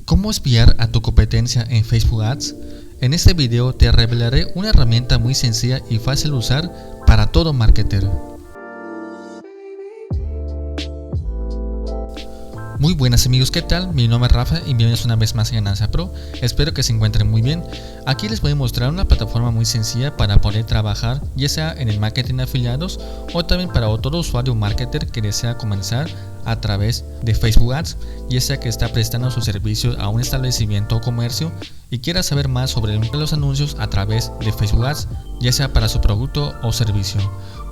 ¿Cómo espiar a tu competencia en Facebook Ads? En este video te revelaré una herramienta muy sencilla y fácil de usar para todo marketer. Muy buenas amigos, ¿qué tal? Mi nombre es Rafa y bienvenidos una vez más a Ganancia Pro. Espero que se encuentren muy bien. Aquí les voy a mostrar una plataforma muy sencilla para poder trabajar, ya sea en el marketing de afiliados o también para otro usuario marketer que desea comenzar a través de Facebook Ads, ya sea que está prestando sus servicios a un establecimiento o comercio y quiera saber más sobre los anuncios a través de Facebook Ads, ya sea para su producto o servicio.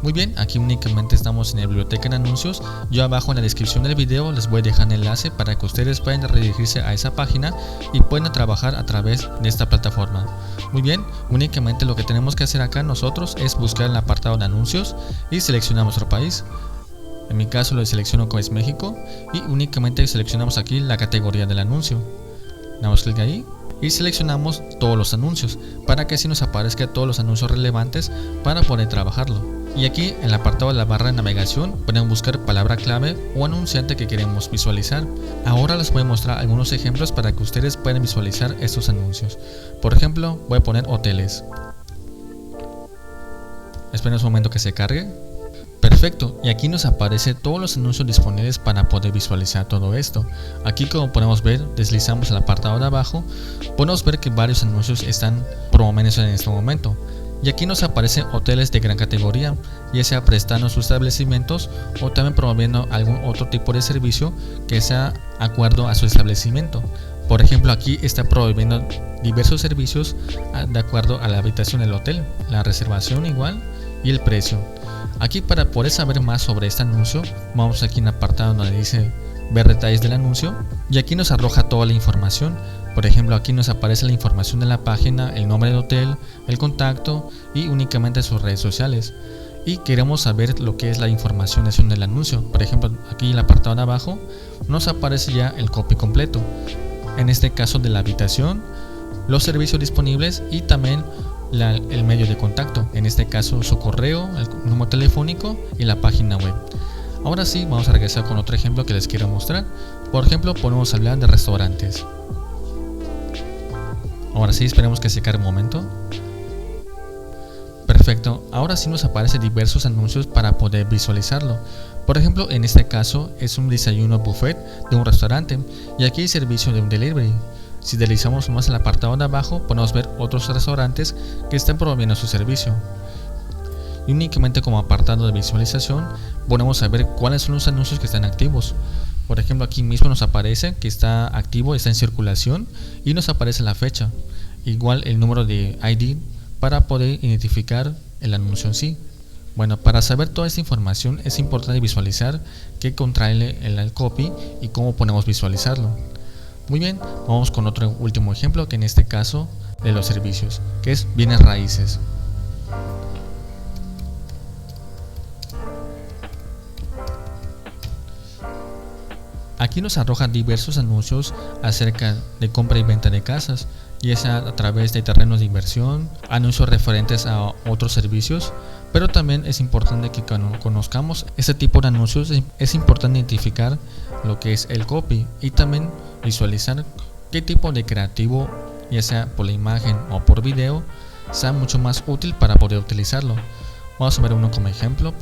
Muy bien, aquí únicamente estamos en la biblioteca de anuncios. Yo abajo en la descripción del video les voy a dejar un enlace para que ustedes puedan redirigirse a esa página y puedan trabajar a través de esta plataforma. Muy bien, únicamente lo que tenemos que hacer acá nosotros es buscar el apartado de anuncios y seleccionamos nuestro país. En mi caso lo selecciono como es México y únicamente seleccionamos aquí la categoría del anuncio. Damos clic ahí y seleccionamos todos los anuncios para que así nos aparezca todos los anuncios relevantes para poder trabajarlo. Y aquí en el apartado de la barra de navegación pueden buscar palabra clave o anunciante que queremos visualizar. Ahora les voy a mostrar algunos ejemplos para que ustedes puedan visualizar estos anuncios. Por ejemplo, voy a poner hoteles. Esperen un momento que se cargue. Perfecto, y aquí nos aparece todos los anuncios disponibles para poder visualizar todo esto. Aquí, como podemos ver, deslizamos el apartado de abajo, podemos ver que varios anuncios están promoviéndose en este momento. Y aquí nos aparecen hoteles de gran categoría, ya sea prestando sus establecimientos o también promoviendo algún otro tipo de servicio que sea acuerdo a su establecimiento. Por ejemplo, aquí está promoviendo diversos servicios de acuerdo a la habitación del hotel, la reservación igual y el precio. Aquí, para poder saber más sobre este anuncio, vamos aquí en el apartado donde dice ver detalles del anuncio y aquí nos arroja toda la información. Por ejemplo, aquí nos aparece la información de la página, el nombre del hotel, el contacto y únicamente sus redes sociales. Y queremos saber lo que es la información del anuncio. Por ejemplo, aquí en el apartado de abajo nos aparece ya el copy completo. En este caso de la habitación, los servicios disponibles y también el medio de contacto. En este caso su correo, el número telefónico y la página web. Ahora sí, vamos a regresar con otro ejemplo que les quiero mostrar. Por ejemplo, podemos hablar de restaurantes. Ahora sí, esperemos que se cargue un momento. Perfecto, ahora sí nos aparecen diversos anuncios para poder visualizarlo. Por ejemplo, en este caso es un desayuno buffet de un restaurante y aquí hay servicio de un delivery. Si deslizamos más el apartado de abajo, podemos ver otros restaurantes que están promoviendo su servicio. Y únicamente como apartado de visualización, podemos saber cuáles son los anuncios que están activos. Por ejemplo, aquí mismo nos aparece que está activo, está en circulación y nos aparece la fecha. Igual el número de ID para poder identificar el anuncio en sí. Bueno, para saber toda esta información es importante visualizar qué contrae el copy y cómo podemos visualizarlo. Muy bien, vamos con otro último ejemplo, que en este caso de los servicios, que es bienes raíces. Aquí nos arrojan diversos anuncios acerca de compra y venta de casas, ya sea a través de terrenos de inversión, anuncios referentes a otros servicios, pero también es importante que cuando conozcamos este tipo de anuncios es importante identificar lo que es el copy y también visualizar qué tipo de creativo, ya sea por la imagen o por video, sea mucho más útil para poder utilizarlo. Vamos a ver uno como ejemplo,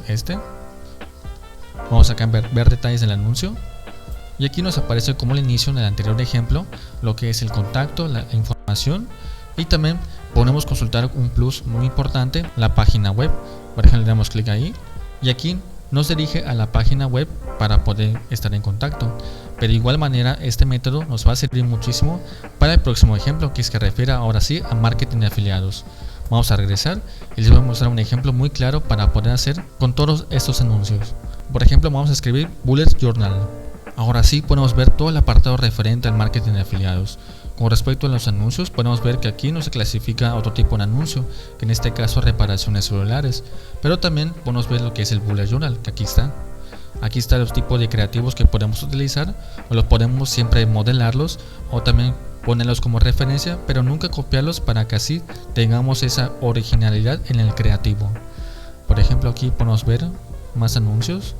Vamos acá a ver detalles del anuncio. Y aquí nos aparece como el inicio en el anterior ejemplo, lo que es el contacto, la información y también podemos consultar un plus muy importante, la página web. Por ejemplo, le damos clic ahí y aquí nos dirige a la página web para poder estar en contacto. Pero de igual manera este método nos va a servir muchísimo para el próximo ejemplo, que es que refiere ahora sí a marketing de afiliados. Vamos a regresar y les voy a mostrar un ejemplo muy claro para poder hacer con todos estos anuncios. Por ejemplo, vamos a escribir Bullet Journal. Ahora sí podemos ver todo el apartado referente al marketing de afiliados. Con respecto a los anuncios, podemos ver que aquí no se clasifica otro tipo de anuncio, que en este caso reparaciones celulares, pero también podemos ver lo que es el Bullet Journal, que aquí está. Aquí están los tipos de creativos que podemos utilizar, o los podemos siempre modelarlos o también ponerlos como referencia, pero nunca copiarlos para que así tengamos esa originalidad en el creativo. Por ejemplo, aquí podemos ver más anuncios.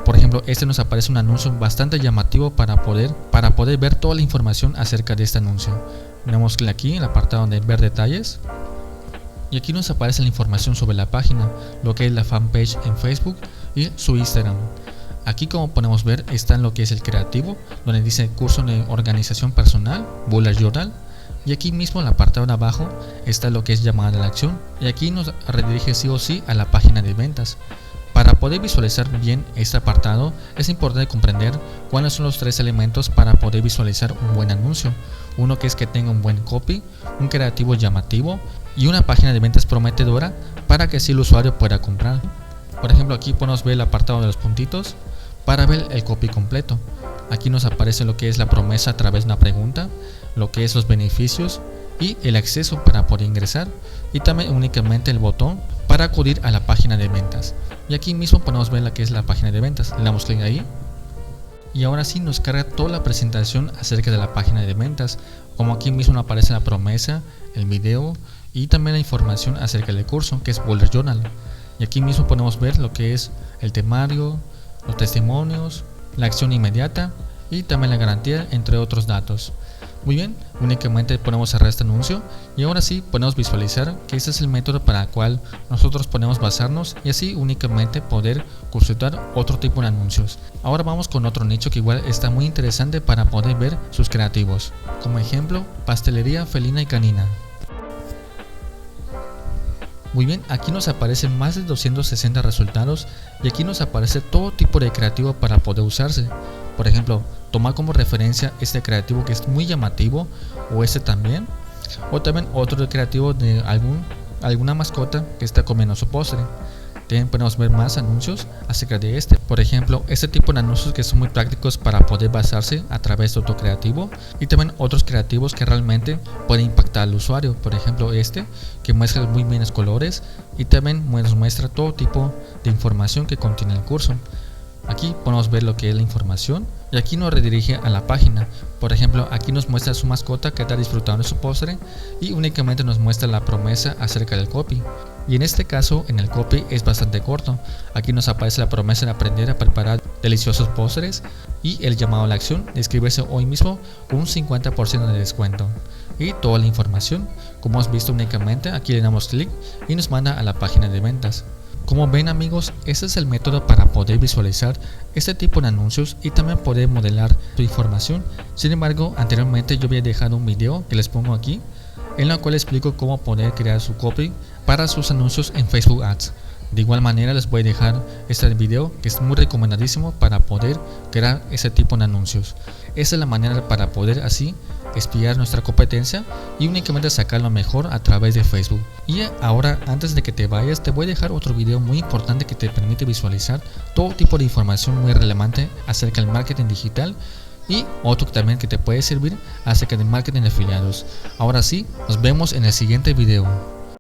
Por ejemplo, este nos aparece un anuncio bastante llamativo para poder ver toda la información acerca de este anuncio. Damos clic aquí en el apartado de ver detalles y aquí nos aparece la información sobre la página, lo que es la fanpage en Facebook y su Instagram. Aquí, como podemos ver, está en lo que es el creativo, donde dice curso de organización personal, bullet journal, y aquí mismo en el apartado de abajo está lo que es llamada a la acción, y aquí nos redirige sí o sí a la página de ventas. Para poder visualizar bien este apartado es importante comprender cuáles son los 3 elementos para poder visualizar un buen anuncio. Uno que es que tenga un buen copy, un creativo llamativo y una página de ventas prometedora para que así el usuario pueda comprar. Por ejemplo, aquí podemos ver el apartado de los puntitos para ver el copy completo. Aquí nos aparece lo que es la promesa a través de una pregunta, lo que es los beneficios y el acceso para poder ingresar, y también únicamente el botón para acudir a la página de ventas. Y aquí mismo podemos ver la que es la página de ventas. Le damos clic ahí y ahora sí nos carga toda la presentación acerca de la página de ventas, como aquí mismo nos aparece la promesa, el video y también la información acerca del curso, que es bullet journal. Y aquí mismo podemos ver lo que es el temario, los testimonios, la acción inmediata y también la garantía, entre otros datos. Muy bien, únicamente podemos cerrar este anuncio y ahora sí podemos visualizar que este es el método para el cual nosotros podemos basarnos y así únicamente poder consultar otro tipo de anuncios. Ahora vamos con otro nicho que igual está muy interesante para poder ver sus creativos. Como ejemplo, pastelería felina y canina. Muy bien, aquí nos aparecen más de 260 resultados y aquí nos aparece todo tipo de creativo para poder usarse. Por ejemplo, tomar como referencia este creativo que es muy llamativo, o este también, o también otro creativo de alguna mascota que está comiendo su postre. También podemos ver más anuncios acerca de este. Por ejemplo, este tipo de anuncios que son muy prácticos para poder basarse a través de otro creativo, y también otros creativos que realmente pueden impactar al usuario. Por ejemplo, este que muestra muy bien los colores y también nos muestra todo tipo de información que contiene el curso. Aquí podemos ver lo que es la información y aquí nos redirige a la página. Por ejemplo, aquí nos muestra su mascota que está disfrutando de su postre y únicamente nos muestra la promesa acerca del copy. Y en este caso, en el copy es bastante corto. Aquí nos aparece la promesa de aprender a preparar deliciosos postres y el llamado a la acción de inscribirse hoy mismo con un 50% de descuento. Y toda la información, como hemos visto únicamente, aquí le damos clic y nos manda a la página de ventas. Como ven amigos, este es el método para poder visualizar este tipo de anuncios y también poder modelar su información. Sin embargo, anteriormente yo había dejado un video que les pongo aquí, en el cual explico cómo poder crear su copy para sus anuncios en Facebook Ads. De igual manera les voy a dejar este video que es muy recomendadísimo para poder crear ese tipo de anuncios. Esa es la manera para poder así espiar nuestra competencia y únicamente sacar lo mejor a través de Facebook. Y ahora, antes de que te vayas, te voy a dejar otro video muy importante que te permite visualizar todo tipo de información muy relevante acerca del marketing digital y otro también que te puede servir acerca del marketing de afiliados. Ahora sí, nos vemos en el siguiente video.